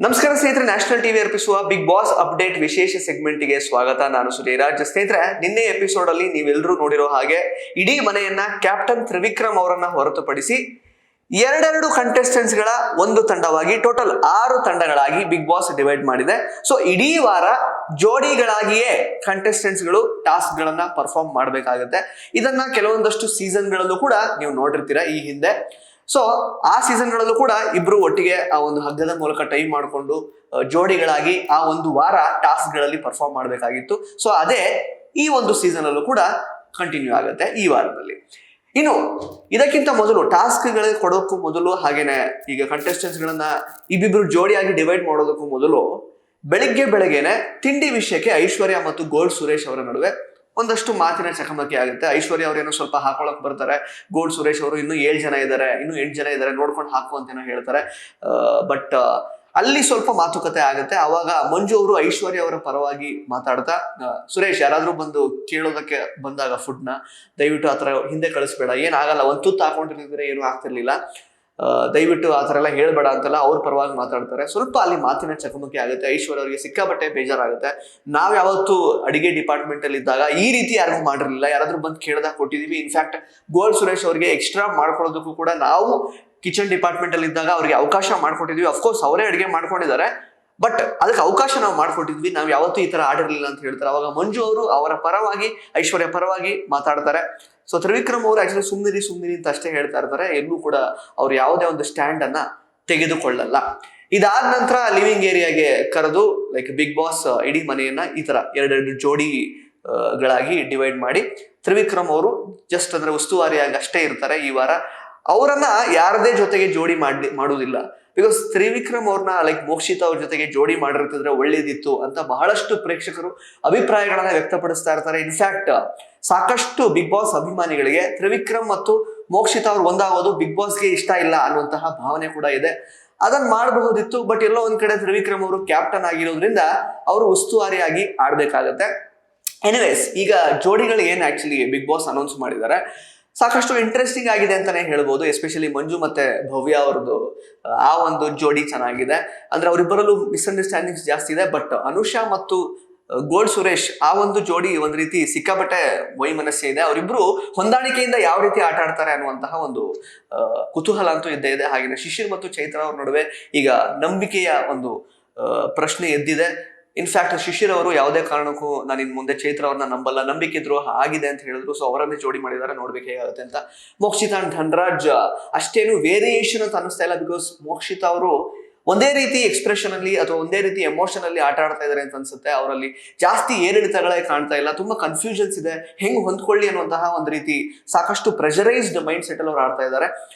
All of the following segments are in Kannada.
ನಮಸ್ಕಾರ ಸ್ನೇಹಿತರೆ, ನ್ಯಾಷನಲ್ ಟಿವಿ ಅರ್ಪಿಸುವ ಬಿಗ್ ಬಾಸ್ ಅಪ್ಡೇಟ್ ವಿಶೇಷ ಸೆಗ್ಮೆಂಟ್ಗೆ ಸ್ವಾಗತ. ನಾನು ಸುರೇರಾಜ್. ಸ್ನೇಹಿತರೆ, ನಿನ್ನೆ ಎಪಿಸೋಡ್ ಅಲ್ಲಿ ನೀವೆಲ್ಲರೂ ನೋಡಿರೋ ಹಾಗೆ ಇಡೀ ಮನೆಯನ್ನ ಕ್ಯಾಪ್ಟನ್ ತ್ರಿವಿಕ್ರಮ್ ಅವರನ್ನ ಹೊರತುಪಡಿಸಿ ಎರಡೆರಡು ಕಂಟೆಸ್ಟೆಂಟ್ಸ್ ಗಳ ಒಂದು ತಂಡವಾಗಿ ಟೋಟಲ್ 6 ತಂಡಗಳಾಗಿ ಬಿಗ್ ಬಾಸ್ ಡಿವೈಡ್ ಮಾಡಿದೆ. ಸೊ ಇಡೀ ವಾರ ಜೋಡಿಗಳಾಗಿಯೇ ಕಂಟೆಸ್ಟೆಂಟ್ಸ್ ಗಳು ಟಾಸ್ಕ್ ಗಳನ್ನ ಪರ್ಫಾರ್ಮ್ ಮಾಡಬೇಕಾಗುತ್ತೆ. ಇದನ್ನ ಕೆಲವೊಂದಷ್ಟು ಸೀಸನ್ ಗಳಲ್ಲೂ ಕೂಡ ನೀವು ನೋಡಿರ್ತೀರಾ ಈ ಹಿಂದೆ. ಸೊ ಆ ಸೀಸನ್ ಗಳಲ್ಲೂ ಕೂಡ ಇಬ್ರು ಒಟ್ಟಿಗೆ ಆ ಒಂದು ಹಗ್ಗದ ಮೂಲಕ ಟೈಮ್ ಮಾಡಿಕೊಂಡು ಜೋಡಿಗಳಾಗಿ ಆ ಒಂದು ವಾರ ಟಾಸ್ಕ್ ಗಳಲ್ಲಿ ಪರ್ಫಾರ್ಮ್ ಮಾಡಬೇಕಾಗಿತ್ತು. ಸೊ ಅದೇ ಈ ಒಂದು ಸೀಸನ್ ಅಲ್ಲೂ ಕೂಡ ಕಂಟಿನ್ಯೂ ಆಗುತ್ತೆ ಈ ವಾರದಲ್ಲಿ. ಇನ್ನು ಇದಕ್ಕಿಂತ ಮೊದಲು ಟಾಸ್ಕ್ ಗಳಿಗೆ ಕೊಡೋಕ್ಕೂ ಮೊದಲು, ಹಾಗೇನೆ ಈಗ ಕಂಟೆಸ್ಟೆಂಟ್ಸ್ ಗಳನ್ನ ಇಬ್ಬಿಬ್ರು ಜೋಡಿಯಾಗಿ ಡಿವೈಡ್ ಮಾಡೋದಕ್ಕೂ ಮೊದಲು ಬೆಳಗ್ಗೆನೆ ತಿಂಡಿ ವಿಷಯಕ್ಕೆ ಐಶ್ವರ್ಯ ಮತ್ತು ಗೋಲ್ಡ್ ಸುರೇಶ್ ಅವರ ನಡುವೆ ಒಂದಷ್ಟು ಮಾತಿನ ಚಕಮಕಿ ಆಗುತ್ತೆ. ಐಶ್ವರ್ಯ ಅವರೇನೋ ಸ್ವಲ್ಪ ಹಾಕೊಳಕ್ ಬರ್ತಾರೆ, ಗೋಲ್ಡ್ ಸುರೇಶ್ ಅವರು ಇನ್ನೂ 8 ಜನ ಇದ್ದಾರೆ ನೋಡ್ಕೊಂಡು ಹಾಕು ಅಂತೇನೋ ಹೇಳ್ತಾರೆ. ಬಟ್ ಅಲ್ಲಿ ಸ್ವಲ್ಪ ಮಾತುಕತೆ ಆಗುತ್ತೆ. ಅವಾಗ ಮಂಜು ಅವರು ಐಶ್ವರ್ಯ ಅವರ ಪರವಾಗಿ ಮಾತಾಡ್ತಾ, ಸುರೇಶ್ ಯಾರಾದ್ರೂ ಬಂದು ಕೇಳೋದಕ್ಕೆ ಬಂದಾಗ ಫುಡ್ನ ದಯವಿಟ್ಟು ಆತರ ಹಿಂದೆ ಕಳಿಸ್ಬೇಡ, ಏನಾಗಲ್ಲ, ಒಂದ್ ತುತ್ತು ಹಾಕೊಂಡಿರ್ತಿದ್ರೆ ಏನೂ ಆಗ್ತಿರ್ಲಿಲ್ಲ, ದಯವಿಟ್ಟು ಆ ಥರ ಎಲ್ಲ ಹೇಳ್ಬೇಡ ಅಂತೆಲ್ಲ ಅವ್ರ ಪರವಾಗಿ ಮಾತಾಡ್ತಾರೆ. ಸ್ವಲ್ಪ ಅಲ್ಲಿ ಮಾತಿನ ಚಕಮಕಿ ಆಗುತ್ತೆ. ಐಶ್ವರ್ಯ ಅವರಿಗೆ ಸಿಕ್ಕಾಪಟ್ಟೆ ಬೇಜಾರಾಗುತ್ತೆ. ನಾವ್ ಯಾವತ್ತು ಅಡಿಗೆ ಡಿಪಾರ್ಟ್ಮೆಂಟ್ ಅಲ್ಲಿ ಇದ್ದಾಗ ಈ ರೀತಿ ಯಾರಿಗೂ ಮಾಡಿರ್ಲಿಲ್ಲ, ಯಾರಾದ್ರೂ ಬಂದು ಕೇಳ್ದಾಗ ಕೊಟ್ಟಿದೀವಿ. ಇನ್ಫ್ಯಾಕ್ಟ್ ಗೋಲ್ಡ್ ಸುರೇಶ್ ಅವರಿಗೆ ಎಕ್ಸ್ಟ್ರಾ ಮಾಡ್ಕೊಳ್ಳೋದಕ್ಕೂ ಕೂಡ ನಾವು ಕಿಚನ್ ಡಿಪಾರ್ಟ್ಮೆಂಟ್ ಅಲ್ಲಿ ಇದ್ದಾಗ ಅವ್ರಿಗೆ ಅವಕಾಶ ಮಾಡ್ಕೊಟ್ಟಿದ್ವಿ. ಅಫ್ಕೋರ್ಸ್ ಅವರೇ ಅಡಿಗೆ ಮಾಡ್ಕೊಂಡಿದ್ದಾರೆ, ಬಟ್ ಅದಕ್ಕೆ ಅವಕಾಶ ನಾವು ಮಾಡ್ಕೊಟ್ಟಿದ್ವಿ, ನಾವು ಯಾವತ್ತೂ ಈ ತರ ಆಡಿರ್ಲಿಲ್ಲ ಅಂತ ಹೇಳ್ತಾರೆ. ಅವಾಗ ಮಂಜು ಅವರು ಅವರ ಪರವಾಗಿ, ಐಶ್ವರ್ಯ ಪರವಾಗಿ ಮಾತಾಡ್ತಾರೆ. ಸೊ ತ್ರಿವಿಕ್ರಮ್ ಅವರು ಆಕ್ಚುಲಿ ಸುಮ್ನಿರಿ ಅಂತ ಅಷ್ಟೇ ಹೇಳ್ತಾ ಇರ್ತಾರೆ. ಎಲ್ಲೂ ಕೂಡ ಅವ್ರು ಯಾವುದೇ ಒಂದು ಸ್ಟ್ಯಾಂಡ್ ಅನ್ನ ತೆಗೆದುಕೊಳ್ಳಲ್ಲ. ಇದಾದ ನಂತರ ಲಿವಿಂಗ್ ಏರಿಯಾಗೆ ಕರೆದು ಲೈಕ್ ಬಿಗ್ ಬಾಸ್ ಇಡೀ ಮನೆಯನ್ನ ಈ ತರ ಎರಡೆರಡು ಜೋಡಿಗಳಾಗಿ ಡಿವೈಡ್ ಮಾಡಿ, ತ್ರಿವಿಕ್ರಮ್ ಅವರು ಜಸ್ಟ್ ಅಂದ್ರೆ ಉಸ್ತುವಾರಿಯಾಗಿ ಅಷ್ಟೇ ಇರ್ತಾರೆ ಈ ವಾರ. ಅವರನ್ನ ಯಾರದೇ ಜೊತೆಗೆ ಜೋಡಿ ಮಾಡುವುದಿಲ್ಲ. ಬಿಕಾಸ್ ತ್ರಿವಿಕ್ರಮ್ ಅವ್ರನ್ನ ಲೈಕ್ ಮೋಕ್ಷಿತಾ ಅವ್ರ ಜೊತೆಗೆ ಜೋಡಿ ಮಾಡಿರ್ತಿದ್ರೆ ಒಳ್ಳೇದಿತ್ತು ಅಂತ ಬಹಳಷ್ಟು ಪ್ರೇಕ್ಷಕರು ಅಭಿಪ್ರಾಯಗಳನ್ನ ವ್ಯಕ್ತಪಡಿಸ್ತಾ ಇರ್ತಾರೆ. ಇನ್ಫ್ಯಾಕ್ಟ್ ಸಾಕಷ್ಟು ಬಿಗ್ ಬಾಸ್ ಅಭಿಮಾನಿಗಳಿಗೆ ತ್ರಿವಿಕ್ರಮ್ ಮತ್ತು ಮೋಕ್ಷಿತಾ ಅವ್ರು ಒಂದಾಗೋದು ಬಿಗ್ ಬಾಸ್ಗೆ ಇಷ್ಟ ಇಲ್ಲ ಅನ್ನುವಂತಹ ಭಾವನೆ ಕೂಡ ಇದೆ. ಅದನ್ನ ಮಾಡಬಹುದಿತ್ತು, ಬಟ್ ಎಲ್ಲೋ ಒಂದ್ ಕಡೆ ತ್ರಿವಿಕ್ರಮ್ ಅವರು ಕ್ಯಾಪ್ಟನ್ ಆಗಿರೋದ್ರಿಂದ ಅವರು ಉಸ್ತುವಾರಿಯಾಗಿ ಆಡ್ಬೇಕಾಗತ್ತೆ. ಎನಿವೇಸ್, ಈಗ ಜೋಡಿಗಳು ಏನ್ ಆಕ್ಚುಲಿ ಬಿಗ್ ಬಾಸ್ ಅನೌನ್ಸ್ ಮಾಡಿದ್ದಾರೆ ಸಾಕಷ್ಟು ಇಂಟ್ರೆಸ್ಟಿಂಗ್ ಆಗಿದೆ ಅಂತಾನೆ ಹೇಳ್ಬೋದು. ಎಸ್ಪೆಷಲಿ ಮಂಜು ಮತ್ತೆ ಭವ್ಯ ಅವ್ರದ್ದು ಆ ಒಂದು ಜೋಡಿ ಚೆನ್ನಾಗಿದೆ. ಅಂದ್ರೆ ಅವರಿಬ್ಬರಲ್ಲೂ ಮಿಸ್ಅಂಡರ್ಸ್ಟ್ಯಾಂಡಿಂಗ್ಸ್ ಜಾಸ್ತಿ ಇದೆ. ಬಟ್ ಅನುಷಾ ಮತ್ತು ಗೋಲ್ಡ್ ಸುರೇಶ್ ಆ ಒಂದು ಜೋಡಿ ಒಂದ್ ರೀತಿ ಸಿಕ್ಕಾಪಟ್ಟೆ ವೈಮನಸ್ಸೆ ಇದೆ. ಅವರಿಬ್ರು ಹೊಂದಾಣಿಕೆಯಿಂದ ಯಾವ ರೀತಿ ಆಟ ಆಡ್ತಾರೆ ಅನ್ನುವಂತಹ ಒಂದು ಕುತೂಹಲ ಅಂತೂ ಇದ್ದೇ ಇದೆ. ಹಾಗೆ ಶಿಶಿರ್ ಮತ್ತು ಚೈತ್ರ ಅವ್ರ ನಡುವೆ ಈಗ ನಂಬಿಕೆಯ ಒಂದು ಪ್ರಶ್ನೆ ಎದ್ದಿದೆ. ಇನ್ಫ್ಯಾಕ್ಟ್ ಶಿಶಿರ್ ಅವರು ಯಾವುದೇ ಕಾರಣಕ್ಕೂ ನಾನು ಇನ್ ಮುಂದೆ ಚೈತ್ರ ಅವ್ರನ್ನ ನಂಬಲ್ಲ, ನಂಬಿಕೆ ದ್ರೋಹ ಆಗಿದೆ ಅಂತ ಹೇಳಿದ್ರು. ಸೊ ಅವರನ್ನೇ ಜೋಡಿ ಮಾಡಿದ್ದಾರೆ, ನೋಡ್ಬೇಕು ಹೇಗಾಗುತ್ತೆ ಅಂತ. ಮೋಕ್ಷಿತಾ ಅಂಡ್ ಧನ್ರಾಜ್ ಅಷ್ಟೇನು ವೇರಿಯೇಷನ್ ಅಂತ ಅನಿಸ್ತಾ ಇಲ್ಲ. ಬಿಕಾಸ್ ಮೋಕ್ಷಿತಾ ಅವರು ಒಂದೇ ರೀತಿ ಎಕ್ಸ್ಪ್ರೆಷನ್ ಅಲ್ಲಿ ಅಥವಾ ಒಂದೇ ರೀತಿ ಎಮೋಷನ್ ಅಲ್ಲಿ ಆಟ ಆಡ್ತಾ ಇದಾರೆ ಅಂತ ಅನ್ಸುತ್ತೆ. ಅವರಲ್ಲಿ ಜಾಸ್ತಿ ಏರಿಳಿತಗಳೇ ಕಾಣ್ತಾ ಇಲ್ಲ. ತುಂಬಾ ಕನ್ಫ್ಯೂಷನ್ಸ್ ಇದೆ, ಹೆಂಗ್ ಹೊಂದ್ಕೊಳ್ಳಿ ಅನ್ನುವಂತಹ ಒಂದು ರೀತಿ ಸಾಕಷ್ಟು ಪ್ರೆಷರೈಸ್ಡ್ ಮೈಂಡ್ ಸೆಟ್ ಅಲ್ಲಿ ಅವ್ರು ಆಡ್ತಾ ಇದ್ದಾರೆ.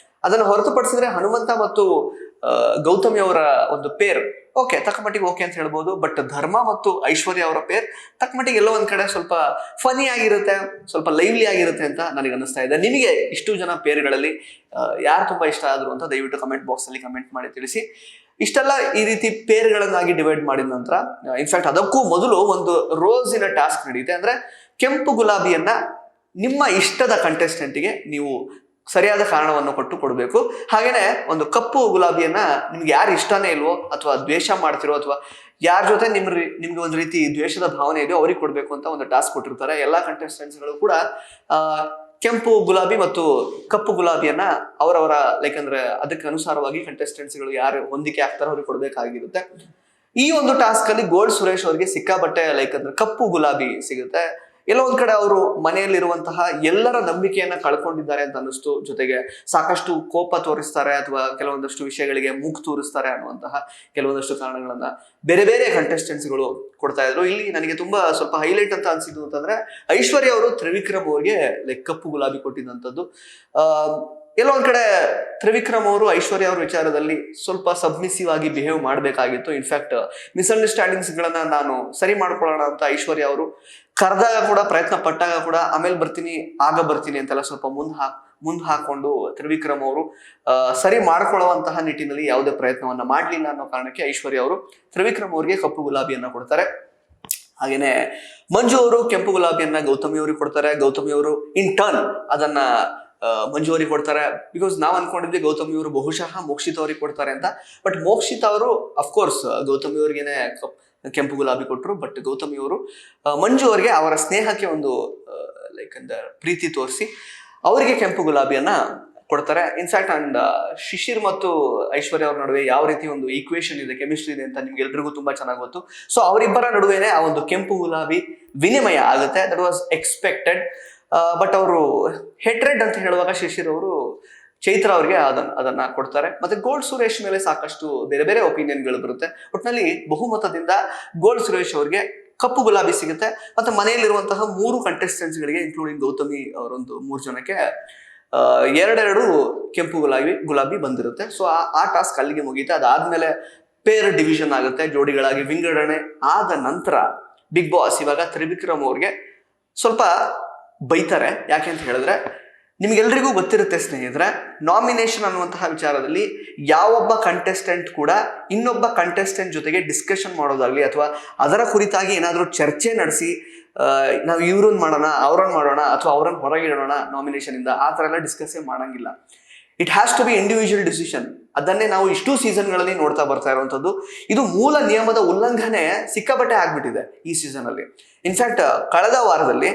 ಅದನ್ನು ಹೊರತುಪಡಿಸಿದ್ರೆ ಹನುಮಂತ ಮತ್ತು ಗೌತಮಿ ಅವರ ಒಂದು ಪೇರ್ ಓಕೆ, ತಕ್ಕಮಟ್ಟಿಗೆ ಓಕೆ ಅಂತ ಹೇಳ್ಬೋದು. ಬಟ್ ಧರ್ಮ ಮತ್ತು ಐಶ್ವರ್ಯ ಅವರ ಪೇರ್ ತಕ್ಕಮಟ್ಟಿಗೆ ಎಲ್ಲೋ ಒಂದ್ ಕಡೆ ಸ್ವಲ್ಪ ಫನಿ ಆಗಿರುತ್ತೆ, ಸ್ವಲ್ಪ ಲೈವ್ಲಿ ಆಗಿರುತ್ತೆ ಅಂತ ನನಗೆ ಅನಿಸ್ತಾ ಇದೆ. ನಿಮಗೆ ಇಷ್ಟು ಜನ ಪೇರ್ಗಳಲ್ಲಿ ಯಾರು ತುಂಬಾ ಇಷ್ಟ ಆದ್ರು ಅಂತ ದಯವಿಟ್ಟು ಕಮೆಂಟ್ ಬಾಕ್ಸ್ ಅಲ್ಲಿ ಕಮೆಂಟ್ ಮಾಡಿ ತಿಳಿಸಿ. ಇಷ್ಟೆಲ್ಲ ಈ ರೀತಿ ಪೇರ್ಗಳನ್ನಾಗಿ ಡಿವೈಡ್ ಮಾಡಿದ ನಂತರ, ಇನ್ಫ್ಯಾಕ್ಟ್ ಅದಕ್ಕೂ ಮೊದಲು ಒಂದು ರೋಸಿನ ಟಾಸ್ಕ್ ನಡೆಯುತ್ತೆ. ಅಂದ್ರೆ ಕೆಂಪು ಗುಲಾಬಿಯನ್ನ ನಿಮ್ಮ ಇಷ್ಟದ ಕಂಟೆಸ್ಟೆಂಟ್ಗೆ ನೀವು ಸರಿಯಾದ ಕಾರಣವನ್ನು ಕೊಡಬೇಕು. ಹಾಗೇನೆ ಒಂದು ಕಪ್ಪು ಗುಲಾಬಿಯನ್ನ ನಿಮ್ಗೆ ಯಾರು ಇಷ್ಟನೇ ಇಲ್ವೋ ಅಥವಾ ದ್ವೇಷ ಮಾಡ್ತಿರೋ ಅಥವಾ ಯಾರ ಜೊತೆ ನಿಮ್ಗೆ ಒಂದು ರೀತಿ ದ್ವೇಷದ ಭಾವನೆ ಇದೆಯೋ ಅವ್ರಿಗೆ ಕೊಡ್ಬೇಕು ಅಂತ ಒಂದು ಟಾಸ್ಕ್ ಕೊಟ್ಟಿರ್ತಾರೆ. ಎಲ್ಲಾ ಕಂಟೆಸ್ಟೆಂಟ್ಸ್ಗಳು ಕೂಡ ಕೆಂಪು ಗುಲಾಬಿ ಮತ್ತು ಕಪ್ಪು ಗುಲಾಬಿಯನ್ನ ಅವರವರ ಲೈಕ್ ಅಂದ್ರೆ ಅದಕ್ಕೆ ಅನುಸಾರವಾಗಿ ಕಂಟೆಸ್ಟೆಂಟ್ಸ್ಗಳು ಯಾರು ಹೊಂದಿಕೆ ಆಗ್ತಾರೋ ಅವ್ರಿಗೆ ಕೊಡ್ಬೇಕಾಗಿರುತ್ತೆ. ಈ ಒಂದು ಟಾಸ್ಕ್ ಅಲ್ಲಿ ಗೋಲ್ಡ್ ಸುರೇಶ್ ಅವರಿಗೆ ಸಿಕ್ಕಾಬಟ್ಟೆ ಲೈಕ್ ಅಂದ್ರೆ ಕಪ್ಪು ಗುಲಾಬಿ ಸಿಗುತ್ತೆ. ಎಲ್ಲೋ ಒಂದ್ ಕಡೆ ಅವರು ಮನೆಯಲ್ಲಿರುವಂತಹ ಎಲ್ಲರ ನಂಬಿಕೆಯನ್ನ ಕಳ್ಕೊಂಡಿದ್ದಾರೆ ಅಂತ ಅನ್ನಿಸ್ತು. ಜೊತೆಗೆ ಸಾಕಷ್ಟು ಕೋಪ ತೋರಿಸ್ತಾರೆ ಅಥವಾ ಕೆಲವೊಂದಷ್ಟು ವಿಷಯಗಳಿಗೆ ಮೂಗು ತೋರಿಸ್ತಾರೆ ಅನ್ನುವಂತಹ ಕೆಲವೊಂದಷ್ಟು ಕಾರಣಗಳನ್ನ ಬೇರೆ ಬೇರೆ ಕಂಟೆಸ್ಟೆಂಟ್ಸ್ಗಳು ಕೊಡ್ತಾ ಇದ್ರು. ಇಲ್ಲಿ ನನಗೆ ತುಂಬಾ ಸ್ವಲ್ಪ ಹೈಲೈಟ್ ಅಂತ ಅನ್ಸಿದ್ದು ಅಂತಂದ್ರೆ ಐಶ್ವರ್ಯ ಅವರು ತ್ರಿವಿಕ್ರಮ್ ಅವ್ರಿಗೆ ಲೈಕ್ ಕಪ್ಪು ಗುಲಾಬಿ ಕೊಟ್ಟಿದ್ದಂಥದ್ದು. ಎಲ್ಲೋ ಒಂದ್ ಕಡೆ ತ್ರಿವಿಕ್ರಮ್ ಅವರು ಐಶ್ವರ್ಯ ಅವ್ರ ವಿಚಾರದಲ್ಲಿ ಸ್ವಲ್ಪ ಸಬ್ಮಿಸಿವ್ ಆಗಿ ಬಿಹೇವ್ ಮಾಡಬೇಕಾಗಿತ್ತು. ಇನ್ಫ್ಯಾಕ್ಟ್ ಮಿಸ್ಅಂಡರ್ಸ್ಟ್ಯಾಂಡಿಂಗ್ಸ್ ಗಳನ್ನ ನಾನು ಸರಿ ಮಾಡ್ಕೊಳ್ಳೋಣ ಅಂತ ಐಶ್ವರ್ಯ ಅವರು ಕರೆದಾಗ ಕೂಡ, ಪ್ರಯತ್ನ ಪಟ್ಟಾಗ ಕೂಡ ಆಮೇಲೆ ಬರ್ತೀನಿ ಅಂತೆಲ್ಲ ಸ್ವಲ್ಪ ಮುಂದ್ ಹಾಕೊಂಡು ತ್ರಿವಿಕ್ರಮ್ ಅವರು ಸರಿ ಮಾಡ್ಕೊಳ್ಳುವಂತಹ ನಿಟ್ಟಿನಲ್ಲಿ ಯಾವುದೇ ಪ್ರಯತ್ನವನ್ನ ಮಾಡ್ಲಿಲ್ಲ ಅನ್ನೋ ಕಾರಣಕ್ಕೆ ಐಶ್ವರ್ಯ ಅವರು ತ್ರಿವಿಕ್ರಮ್ ಅವ್ರಿಗೆ ಕಪ್ಪು ಗುಲಾಬಿಯನ್ನ ಕೊಡ್ತಾರೆ. ಹಾಗೇನೆ ಮಂಜು ಅವರು ಕೆಂಪು ಗುಲಾಬಿಯನ್ನ ಗೌತಮಿ ಅವ್ರಿಗೆ ಕೊಡ್ತಾರೆ. ಗೌತಮಿ ಅವರು ಇನ್ ಟರ್ನ್ ಅದನ್ನ ಮಂಜು ಅವ್ರಿಗೆ ಕೊಡ್ತಾರೆ. ಬಿಕಾಸ್ ನಾವು ಅನ್ಕೊಂಡಿದ್ವಿ ಗೌತಮಿ ಅವರು ಬಹುಶಃ ಮೋಕ್ಷಿತ್ ಅವ್ರಿಗೆ ಕೊಡ್ತಾರೆ ಅಂತ. ಬಟ್ ಮೋಕ್ಷಿತ್ ಅವರು ಅಫ್ಕೋರ್ಸ್ ಗೌತಮಿ ಅವ್ರಿಗೇನೆ ಕೆಂಪು ಗುಲಾಬಿ ಕೊಟ್ಟರು. ಬಟ್ ಗೌತಮಿ ಅವರು ಮಂಜು ಅವರಿಗೆ ಅವರ ಸ್ನೇಹಕ್ಕೆ ಒಂದು ಲೈಕ್ ಅಂದ ಪ್ರೀತಿ ತೋರಿಸಿ ಅವರಿಗೆ ಕೆಂಪು ಗುಲಾಬಿಯನ್ನ ಕೊಡ್ತಾರೆ. ಇನ್ಫ್ಯಾಕ್ಟ್ ಅಂಡ್ ಶಿಶಿರ್ ಮತ್ತು ಐಶ್ವರ್ಯ ಅವ್ರ ನಡುವೆ ಯಾವ ರೀತಿ ಒಂದು ಈಕ್ವೇಶನ್ ಇದೆ, ಕೆಮಿಸ್ಟ್ರಿ ಇದೆ ಅಂತ ನಿಮ್ಗೆ ಎಲ್ರಿಗೂ ತುಂಬಾ ಚೆನ್ನಾಗಿ ಗೊತ್ತು. ಸೊ ಅವರಿಬ್ಬರ ನಡುವೆನೆ ಆ ಒಂದು ಕೆಂಪು ಗುಲಾಬಿ ವಿನಿಮಯ ಆಗುತ್ತೆ. That was expected. ಬಟ್ ಅವರು ಹೆಟ್ರೆಡ್ ಅಂತ ಹೇಳುವಾಗ ಶಿಶಿರ್ ಅವರು ಚೈತ್ರ ಅವ್ರಿಗೆ ಅದನ್ನ ಕೊಡ್ತಾರೆ. ಮತ್ತೆ ಗೋಲ್ಡ್ ಸುರೇಶ್ ಮೇಲೆ ಸಾಕಷ್ಟು ಬೇರೆ ಬೇರೆ ಒಪಿನಿಯನ್ಗಳು ಬರುತ್ತೆ. ಒಟ್ಟಿನಲ್ಲಿ ಬಹುಮತದಿಂದ ಗೋಲ್ಡ್ ಸುರೇಶ್ ಅವ್ರಿಗೆ ಕಪ್ಪು ಗುಲಾಬಿ ಸಿಗುತ್ತೆ. ಮತ್ತೆ ಮನೆಯಲ್ಲಿರುವಂತಹ 3 ಕಂಟೆಸ್ಟೆಂಟ್ಸ್ ಗಳಿಗೆ ಇನ್ಕ್ಲೂಡಿಂಗ್ ಗೌತಮಿ ಅವರೊಂದು 3 ಜನಕ್ಕೆ ಎರಡೆರಡು ಕೆಂಪು ಗುಲಾಬಿ ಬಂದಿರುತ್ತೆ. ಸೊ ಆ ಟಾಸ್ಕ್ ಅಲ್ಲಿಗೆ ಮುಗೀತೆ. ಅದಾದ್ಮೇಲೆ ಪೇರ್ ಡಿವಿಷನ್ ಆಗುತ್ತೆ, ಜೋಡಿಗಳಾಗಿ ವಿಂಗಡಣೆ ಆದ ನಂತರ ಬಿಗ್ ಬಾಸ್ ಇವಾಗ ತ್ರಿವಿಕ್ರಮ್ ಅವ್ರಿಗೆ ಸ್ವಲ್ಪ ಬೈತಾರೆ. ಯಾಕೆ ಅಂತ ಹೇಳಿದ್ರೆ ನಿಮ್ಗೆಲ್ರಿಗೂ ಗೊತ್ತಿರುತ್ತೆ ಸ್ನೇಹಿತರೆ, ನಾಮಿನೇಷನ್ ಅನ್ನುವಂತಹ ವಿಚಾರದಲ್ಲಿ ಯಾವೊಬ್ಬ ಕಂಟೆಸ್ಟೆಂಟ್ ಕೂಡ ಇನ್ನೊಬ್ಬ ಕಂಟೆಸ್ಟೆಂಟ್ ಜೊತೆಗೆ ಡಿಸ್ಕಷನ್ ಮಾಡೋದಾಗ್ಲಿ ಅಥವಾ ಅದರ ಕುರಿತಾಗಿ ಏನಾದರೂ ಚರ್ಚೆ ನಡೆಸಿ ನಾವು ಇವ್ರನ್ನ ಮಾಡೋಣ ಅವ್ರನ್ನ ಮಾಡೋಣ ಅಥವಾ ಅವ್ರನ್ನ ಹೊರಗಿಡೋಣ ನಾಮಿನೇಷನ್ ಇಂದ ಆ ಥರ ಎಲ್ಲ ಡಿಸ್ಕಸ್ಸೇ ಮಾಡಂಗಿಲ್ಲ. It has to be individual decision. ಅದನ್ನೇ ನಾವು ಇಷ್ಟು ಸೀಸನ್ಗಳಲ್ಲಿ ನೋಡ್ತಾ ಬರ್ತಾ ಇರುವಂಥದ್ದು. ಇದು ಮೂಲ ನಿಯಮದ ಉಲ್ಲಂಘನೆ ಸಿಕ್ಕಾಪಟ್ಟೆ ಆಗ್ಬಿಟ್ಟಿದೆ ಈ ಸೀಸನ್ ಅಲ್ಲಿ. ಇನ್ಫ್ಯಾಕ್ಟ್ ಕಳೆದ ವಾರದಲ್ಲಿ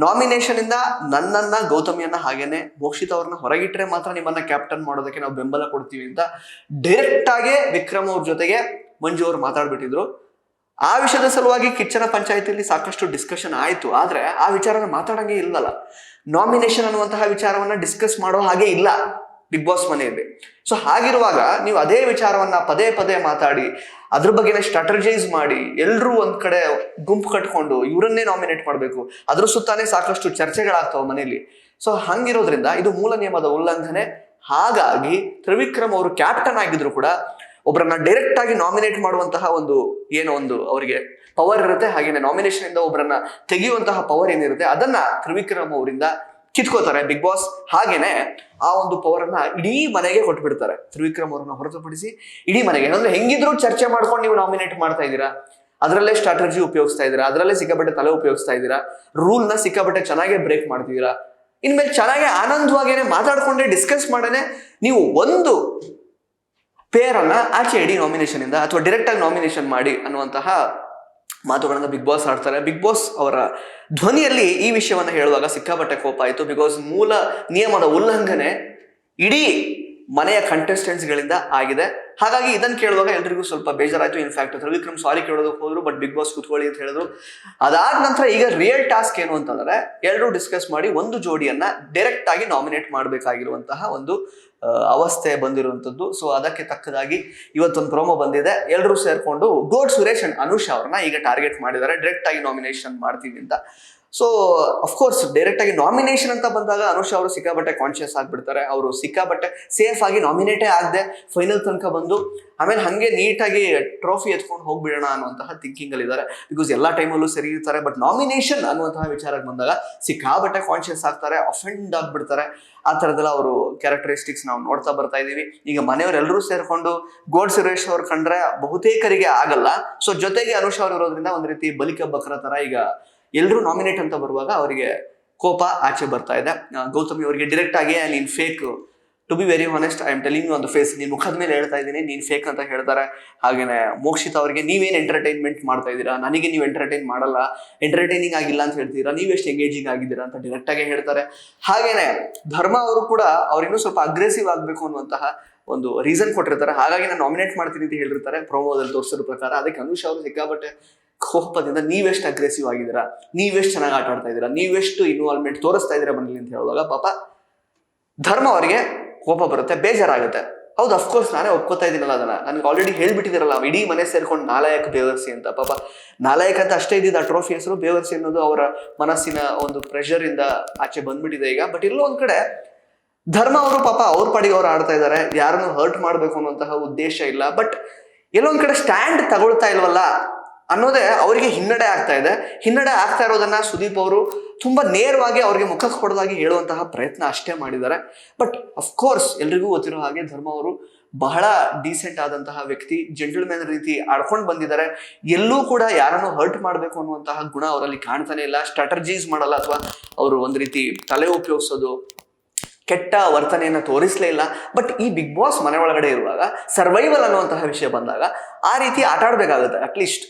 ನಾಮಿನೇಷನ್ ಇಂದ ನನ್ನನ್ನ ಗೌತಮಿಯನ್ನ ಹಾಗೇನೆ ಮೋಕ್ಷಿತ್ ಅವ್ರನ್ನ ಹೊರಗಿಟ್ರೆ ಮಾತ್ರ ನಿಮ್ಮನ್ನ ಕ್ಯಾಪ್ಟನ್ ಮಾಡೋದಕ್ಕೆ ನಾವು ಬೆಂಬಲ ಕೊಡ್ತೀವಿ ಅಂತ ಡೈರೆಕ್ಟ್ ಆಗಿ ವಿಕ್ರಮ್ ಅವ್ರ ಜೊತೆಗೆ ಮಂಜು ಅವ್ರು ಮಾತಾಡ್ಬಿಟ್ಟಿದ್ರು. ಆ ವಿಷಯದ ಸಲುವಾಗಿ ಕಿಚ್ಚನ ಪಂಚಾಯತಿಯಲ್ಲಿ ಸಾಕಷ್ಟು ಡಿಸ್ಕಷನ್ ಆಯ್ತು. ಆದ್ರೆ ಆ ವಿಚಾರನ ಮಾತಾಡಂಗೆ ಇಲ್ಲಲ್ಲ. ನಾಮಿನೇಷನ್ ಅನ್ನುವಂತಹ ವಿಚಾರವನ್ನ ಡಿಸ್ಕಸ್ ಮಾಡೋ ಹಾಗೆ ಇಲ್ಲ ಬಿಗ್ ಬಾಸ್ ಮನೆಯಲ್ಲಿ. ಸೊ ಹಾಗಿರುವಾಗ ನೀವು ಅದೇ ವಿಚಾರವನ್ನ ಪದೇ ಪದೇ ಮಾತಾಡಿ ಅದ್ರ ಬಗ್ಗೆನೇ ಸ್ಟ್ರಾಟಜೈಸ್ ಮಾಡಿ ಎಲ್ಲರೂ ಒಂದ್ ಕಡೆ ಗುಂಪು ಕಟ್ಕೊಂಡು ಇವರನ್ನೇ ನಾಮಿನೇಟ್ ಮಾಡಬೇಕು, ಅದ್ರ ಸುತ್ತಾನೆ ಸಾಕಷ್ಟು ಚರ್ಚೆಗಳಾಗ್ತಾವ ಮನೆಯಲ್ಲಿ. ಸೊ ಹಂಗಿರೋದ್ರಿಂದ ಇದು ಮೂಲ ನಿಯಮದ ಉಲ್ಲಂಘನೆ. ಹಾಗಾಗಿ ತ್ರಿವಿಕ್ರಮ್ ಅವರು ಕ್ಯಾಪ್ಟನ್ ಆಗಿದ್ರು ಕೂಡ ಒಬ್ಬರನ್ನ ಡೈರೆಕ್ಟ್ ಆಗಿ ನಾಮಿನೇಟ್ ಮಾಡುವಂತಹ ಒಂದು ಅವರಿಗೆ ಪವರ್ ಇರುತ್ತೆ. ಹಾಗೇನೆ ನಾಮಿನೇಷನ್ ಇಂದ ಒಬ್ಬರನ್ನ ತೆಗೆಯುವಂತಹ ಪವರ್ ಏನಿರುತ್ತೆ ಅದನ್ನ ತ್ರಿವಿಕ್ರಮ್ ಅವರಿಂದ ಕಿತ್ಕೋತಾರೆ ಬಿಗ್ ಬಾಸ್. ಹಾಗೇನೆ ಆ ಒಂದು ಪವರ್ ಅನ್ನ ಇಡೀ ಮನೆಗೆ ಕೊಟ್ಬಿಡ್ತಾರೆ. ತ್ರಿವಿಕ್ರಮ್ ಅವರನ್ನ ಹೊರತುಪಡಿಸಿ ಇಡೀ ಮನೆಗೆ. ಅಂದ್ರೆ ಹೆಂಗಿದ್ರು ಚರ್ಚೆ ಮಾಡ್ಕೊಂಡು ನೀವು ನಾಮಿನೇಟ್ ಮಾಡ್ತಾ ಇದ್ದೀರಾ, ಅದರಲ್ಲೇ ಸ್ಟ್ರಾಟಜಿ ಉಪಯೋಗಿಸ್ತಾ ಇದ್ದೀರಾ, ಅದರಲ್ಲೇ ಸಿಕ್ಕಾಪಟ್ಟೆ ತಲೆ ಉಪಯೋಗಿಸ್ತಾ ಇದ್ದೀರಾ, ರೂಲ್ ನ ಸಿಕ್ಕಾಪಟ್ಟೆ ಚೆನ್ನಾಗೇ ಬ್ರೇಕ್ ಮಾಡ್ತಿದ್ದೀರಾ. ಇನ್ಮೇಲೆ ಚೆನ್ನಾಗಿ ಆನಂದವಾಗೇನೆ ಮಾತಾಡ್ಕೊಂಡೆ ಡಿಸ್ಕಸ್ ಮಾಡೇನೆ ನೀವು ಒಂದು ಪೇರ್ ಅನ್ನ ಆಚೆ ಇಡಿ ನಾಮಿನೇಷನ್ ಇಂದ ಅಥವಾ ಡೈರೆಕ್ಟ್ ಆಗಿ ನಾಮಿನೇಷನ್ ಮಾಡಿ ಅನ್ನುವಂತಹ ಮಾತುಗಳನ್ನ ಬಿಗ್ ಬಾಸ್ ಆಡ್ತಾರೆ. ಬಿಗ್ ಬಾಸ್ ಅವರ ಧ್ವನಿಯಲ್ಲಿ ಈ ವಿಷಯವನ್ನ ಹೇಳುವಾಗ ಸಿಕ್ಕಾಪಟ್ಟೆ ಕೋಪ ಆಯಿತು. ಬಿಕಾಸ್ ಮೂಲ ನಿಯಮದ ಉಲ್ಲಂಘನೆ ಇಡೀ ಮನೆಯ ಕಂಟೆಸ್ಟೆಂಟ್ಸ್ ಗಳಿಂದ ಆಗಿದೆ. ಹಾಗಾಗಿ ಇದನ್ನ ಕೇಳುವಾಗ ಎಲ್ರಿಗೂ ಸ್ವಲ್ಪ ಬೇಜಾರಾಯ್ತು. ಇನ್ಫ್ಯಾಕ್ಟ್ ತ್ರಿವಿಕ್ರಮ್ ಸಾರಿ ಕೇಳೋದಕ್ಕೆ ಹೋದ್ರು, ಬಟ್ ಬಿಗ್ ಬಾಸ್ ಕೂತ್ಕೊಳ್ಳಿ ಅಂತ ಹೇಳಿದ್ರು. ಅದಾದ ನಂತರ ಈಗ ರಿಯಲ್ ಟಾಸ್ಕ್ ಏನು ಅಂತಂದ್ರೆ ಎಲ್ಲರೂ ಡಿಸ್ಕಸ್ ಮಾಡಿ ಒಂದು ಜೋಡಿಯನ್ನ ಡೈರೆಕ್ಟ್ ಆಗಿ ನಾಮಿನೇಟ್ ಮಾಡಬೇಕಾಗಿರುವಂತಹ ಒಂದು ಅವಸ್ಥೆ ಬಂದಿರುವಂತದ್ದು. ಸೊ ಅದಕ್ಕೆ ತಕ್ಕದಾಗಿ ಇವತ್ತೊಂದು ಪ್ರೋಮೋ ಬಂದಿದೆ. ಎಲ್ಲರೂ ಸೇರ್ಕೊಂಡು ಗೋಲ್ಡ್ ಸುರೇಶ್ ಅಂಡ್ ಅನುಷಾ ಅವ್ರನ್ನ ಈಗ ಟಾರ್ಗೆಟ್ ಮಾಡಿದ್ದಾರೆ, ಡೈರೆಕ್ಟ್ ಆಗಿ ನಾಮಿನೇಷನ್ ಮಾಡ್ತೀವಿ ಅಂತ. ಸೊ ಅಫ್ಕೋರ್ಸ್ ಡೈರೆಕ್ಟ್ ಆಗಿ ನಾಮಿನೇಷನ್ ಅಂತ ಬಂದಾಗ ಅನುಷಾ ಅವರು ಸಿಕ್ಕಾಪಟ್ಟೆ ಕಾನ್ಶಿಯಸ್ ಆಗ್ಬಿಡ್ತಾರೆ. ಅವರು ಸಿಕ್ಕಾಪಟ್ಟೆ ಸೇಫ್ ಆಗಿ ನಾಮಿನೇಟೇ ಆಗದೆ ಫೈನಲ್ ತನಕ ಬಂದು ಆಮೇಲೆ ಹಂಗೆ ನೀಟಾಗಿ ಟ್ರೋಫಿ ಎತ್ಕೊಂಡು ಹೋಗ್ಬಿಡೋಣ ಅನ್ನುವಂತಹ ಥಿಂಕಿಂಗ್ ಅಲ್ಲಿ ಇದ್ದಾರೆ. ಬಿಕಾಸ್ ಎಲ್ಲ ಟೈಮಲ್ಲೂ ಸರಿ ಇರ್ತಾರೆ, ಬಟ್ ನಾಮಿನೇಷನ್ ಅನ್ನುವಂತಹ ವಿಚಾರಕ್ಕೆ ಬಂದಾಗ ಸಿಕ್ಕಾಪಟ್ಟೆ ಕಾನ್ಶಿಯಸ್ ಆಗ್ತಾರೆ, ಅಫೆಂಡ್ ಆಗ್ಬಿಡ್ತಾರೆ. ಆ ಥರದ್ದೆಲ್ಲ ಅವರು ಕ್ಯಾರೆಕ್ಟರಿಸ್ಟಿಕ್ಸ್ ನಾವು ನೋಡ್ತಾ ಬರ್ತಾ ಇದೀವಿ. ಈಗ ಮನೆಯವರೆಲ್ಲರೂ ಸೇರ್ಕೊಂಡು ಗೋಲ್ಡ್ ಸುರೇಶ್ ಅವ್ರು ಕಂಡ್ರೆ ಬಹುತೇಕರಿಗೆ ಆಗಲ್ಲ. ಸೊ ಜೊತೆಗೆ ಅನುಷಾ ಅವ್ರು ಇರೋದ್ರಿಂದ ಒಂದ್ ರೀತಿ ಬಲಿಕ ಬಕ್ರ ತರ ಈಗ ಎಲ್ಲರೂ ನಾಮಿನೇಟ್ ಅಂತ ಬರುವಾಗ ಅವರಿಗೆ ಕೋಪ ಆಚೆ ಬರ್ತಾ ಇದೆ. ಗೌತಮಿ ಅವರಿಗೆ ಡೈರೆಕ್ಟ್ ಆಗಿ ನೀನ್ fake, to be very honest I am telling you on the face, ನೀನ್ ಮುಖದ ಮೇಲೆ ಹೇಳ್ತಾ ಇದ್ದೀನಿ ನೀನ್ ಫೇಕ್ ಅಂತ ಹೇಳ್ತಾರೆ. ಹಾಗೇನೆ ಮೋಕ್ಷಿತ್ ಅವರಿಗೆ ನೀವೇನ್ ಎಂಟರ್ಟೈನ್ಮೆಂಟ್ ಮಾಡ್ತಾ ಇದ್ದೀರಾ, ನನಗೆ ನೀವು ಎಂಟರ್ಟೈನ್ ಮಾಡಲ್ಲ, ಎಂಟರ್ಟೈನಿಂಗ್ ಆಗಿಲ್ಲ ಅಂತ ಹೇಳ್ತೀರಾ, ನೀವೆಷ್ಟು ಎಂಗೇಜಿಂಗ್ ಆಗಿದ್ದೀರಾ ಅಂತ ಡೈರೆಕ್ಟ್ ಆಗಿ ಹೇಳ್ತಾರೆ. ಹಾಗೇನೆ ಧರ್ಮ ಅವರು ಕೂಡ ಅವ್ರಿನ್ನೂ ಸ್ವಲ್ಪ ಅಗ್ರೆಸಿವ್ ಆಗ್ಬೇಕು ಅನ್ನುವಂತಹ ಒಂದು ರೀಸನ್ ಕೊಟ್ಟಿರ್ತಾರೆ. ಹಾಗಾಗಿ ನಾನು ನಾಮಿನೇಟ್ ಮಾಡ್ತೀನಿ ಅಂತ ಹೇಳಿರ್ತಾರೆ ಪ್ರೋಮೋದಲ್ಲಿ ತೋರಿಸಿರೋ ಪ್ರಕಾರ. ಅದಕ್ಕೆ ಅನುಷಾ ಅವರು ಸಿಕ್ಕಾಪಟ್ಟೆ ಕೋಪದಿಂದ ನೀವೆಷ್ಟು ಅಗ್ರೆಸಿವ್ ಆಗಿದ್ದೀರಾ, ನೀವೆಷ್ಟು ಚೆನ್ನಾಗಿ ಆಟ ಆಡ್ತಾ ಇದ್ದೀರಾ, ನೀವೆಷ್ಟು ಇನ್ವಾಲ್ವ್ಮೆಂಟ್ ತೋರಿಸ್ತಾ ಇದ್ದೀರಾ ಮನೇಲಿ ಅಂತ ಹೇಳುವಾಗ ಪಾಪ ಧರ್ಮ ಅವರಿಗೆ ಕೋಪ ಬರುತ್ತೆ, ಬೇಜಾರಾಗುತ್ತೆ. ಹೌದು, ಅಫ್ಕೋರ್ಸ್ ನಾನೇ ಒಪ್ಕೋತಾ ಇದ್ದೀನಲ್ಲ ಅದನ್ನ, ನನಗೆ ಆಲ್ರೆಡಿ ಹೇಳ್ಬಿಟ್ಟಿದ್ದೀರಲ್ಲ ಇಡೀ ಮನೆ ಸೇರ್ಕೊಂಡು ನಾಲಾಯಕ್ ಬೇವರ್ಸಿ ಅಂತ. ಪಾಪ ನಾಲಾಯಕ್ ಅಂತ ಅಷ್ಟೇ ಇದ್ದಿದ್ದು ಆ ಟ್ರೋಫಿ ಹೆಸರು, ಬೇವರ್ಸಿ ಅನ್ನೋದು ಅವರ ಮನಸ್ಸಿನ ಒಂದು ಪ್ರೆಷರ್ ಇಂದ ಆಚೆ ಬಂದ್ಬಿಟ್ಟಿದೆ ಈಗ. ಬಟ್ ಎಲ್ಲೋ ಒಂದ್ ಕಡೆ ಧರ್ಮ ಅವರು ಪಾಪ ಅವ್ರ ಪಾಡಿಗೆ ಅವ್ರು ಆಡ್ತಾ ಇದ್ದಾರೆ, ಯಾರನ್ನು ಹರ್ಟ್ ಮಾಡ್ಬೇಕು ಅನ್ನುವಂತಹ ಉದ್ದೇಶ ಇಲ್ಲ. ಬಟ್ ಎಲ್ಲೊಂದ್ ಕಡೆ ಸ್ಟ್ಯಾಂಡ್ ತಗೊಳ್ತಾ ಇಲ್ವಲ್ಲ ಅನ್ನೋದೇ ಅವರಿಗೆ ಹಿನ್ನಡೆ ಆಗ್ತಾ ಇದೆ. ಹಿನ್ನಡೆ ಆಗ್ತಾ ಇರೋದನ್ನ ಸುದೀಪ್ ಅವರು ತುಂಬಾ ನೇರವಾಗಿ ಅವ್ರಿಗೆ ಮುಖಕ್ಕೆ ಹೊಡೆದಾಗಿ ಹೇಳುವಂತಹ ಪ್ರಯತ್ನ ಅಷ್ಟೇ ಮಾಡಿದ್ದಾರೆ. ಬಟ್ ಅಫ್ಕೋರ್ಸ್ ಎಲ್ರಿಗೂ ಗೊತ್ತಿರೋ ಹಾಗೆ ಧರ್ಮ ಅವರು ಬಹಳ ಡೀಸೆಂಟ್ ಆದಂತಹ ವ್ಯಕ್ತಿ, ಜೆಂಟಲ್ಮ್ಯಾನ್ ರೀತಿ ಆಡ್ಕೊಂಡು ಬಂದಿದ್ದಾರೆ. ಎಲ್ಲೂ ಕೂಡ ಯಾರನ್ನು ಹರ್ಟ್ ಮಾಡಬೇಕು ಅನ್ನುವಂತಹ ಗುಣ ಅವರಲ್ಲಿ ಕಾಣ್ತಾನೆ ಇಲ್ಲ. ಸ್ಟ್ರಾಟಜೀಸ್ ಮಾಡಲ್ಲ, ಅಥವಾ ಅವರು ಒಂದ್ ರೀತಿ ತಲೆ ಉಪಯೋಗಿಸೋದು, ಕೆಟ್ಟ ವರ್ತನೆಯನ್ನು ತೋರಿಸಲೇ ಇಲ್ಲ. ಬಟ್ ಈ ಬಿಗ್ ಬಾಸ್ ಮನೆ ಒಳಗಡೆ ಇರುವಾಗ ಸರ್ವೈವಲ್ ಅನ್ನುವಂತಹ ವಿಷಯ ಬಂದಾಗ ಆ ರೀತಿ ಆಟ ಆಡಬೇಕಾಗುತ್ತೆ. At least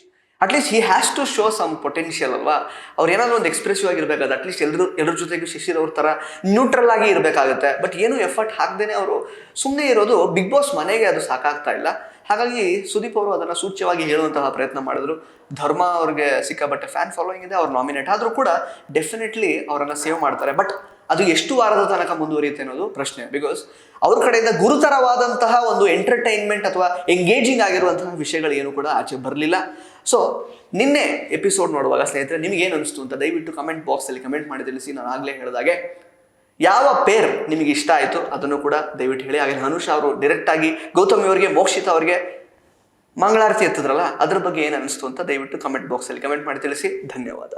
he has to show some potential ಅಲ್ವಾ. ಅವ್ರು ಏನಾದರೂ ಒಂದು ಎಕ್ಸ್ಪ್ರೆಸಿವ್ ಆಗಿರಬೇಕಾಗುತ್ತೆ. ಅಟ್ಲೀಸ್ಟ್ ಎಲ್ಲರ ಜೊತೆಗೂ ಶಿಶಿರ್ ಅವ್ರ ಥರ ನ್ಯೂಟ್ರಲ್ ಆಗಿ ಇರಬೇಕಾಗುತ್ತೆ. ಬಟ್ ಏನು ಎಫರ್ಟ್ ಹಾಕ್ದೇನೆ ಅವರು ಸುಮ್ಮನೆ ಇರೋದು ಬಿಗ್ ಬಾಸ್ ಮನೆಗೆ ಅದು ಸಾಕಾಗ್ತಾ ಇಲ್ಲ. ಹಾಗಾಗಿ ಸುದೀಪ್ ಅವರು ಅದನ್ನು ಸೂಚ್ಯವಾಗಿ ಹೇಳುವಂತಹ ಪ್ರಯತ್ನ ಮಾಡಿದ್ರು. ಧರ್ಮ ಅವ್ರಿಗೆ ಸಿಕ್ಕಾಬಟ್ಟೆ ಫ್ಯಾನ್ ಫಾಲೋಯಿಂಗ್ ಇದೆ, ಅವ್ರು ನಾಮಿನೇಟ್ ಆದರೂ ಕೂಡ ಡೆಫಿನೆಟ್ಲಿ ಅವರನ್ನು ಸೇವ್ ಮಾಡ್ತಾರೆ. ಬಟ್ ಅದು ಎಷ್ಟು ವಾರದ ತನಕ ಮುಂದುವರಿಯುತ್ತೆ ಅನ್ನೋದು ಪ್ರಶ್ನೆ. ಬಿಕಾಸ್ ಅವ್ರ ಕಡೆಯಿಂದ ಗುರುತರವಾದಂತಹ ಒಂದು ಎಂಟರ್ಟೈನ್ಮೆಂಟ್ ಅಥವಾ ಎಂಗೇಜಿಂಗ್ ಆಗಿರುವಂತಹ ವಿಷಯಗಳು ಏನು ಕೂಡ ಆಚೆ ಬರಲಿಲ್ಲ. ಸೊ ನಿನ್ನೆ ಎಪಿಸೋಡ್ ನೋಡುವಾಗ ಸ್ನೇಹಿತರೆ ನಿಮಗೇನು ಅನಿಸ್ತು ಅಂತ ದಯವಿಟ್ಟು ಕಮೆಂಟ್ ಬಾಕ್ಸಲ್ಲಿ ಕಮೆಂಟ್ ಮಾಡಿ ತಿಳಿಸಿ. ನಾನು ಆಗಲೇ ಹೇಳಿದಾಗೆ ಯಾವ ಪೇರ್ ನಿಮಗೆ ಇಷ್ಟ ಆಯಿತು ಅದನ್ನು ಕೂಡ ದಯವಿಟ್ಟು ಹೇಳಿ. ಹಾಗೆ ಅನುಷಾ ಅವರು ಡೈರೆಕ್ಟಾಗಿ ಗೌತಮಿ ಅವರಿಗೆ, ಮೋಕ್ಷಿತಾ ಅವರಿಗೆ ಮಂಗಳಾರತಿ ಎತ್ತಿದ್ರಲ್ಲ, ಅದ್ರ ಬಗ್ಗೆ ಏನು ಅನಿಸ್ತು ಅಂತ ದಯವಿಟ್ಟು ಕಮೆಂಟ್ ಬಾಕ್ಸಲ್ಲಿ ಕಮೆಂಟ್ ಮಾಡಿ ತಿಳಿಸಿ. ಧನ್ಯವಾದ.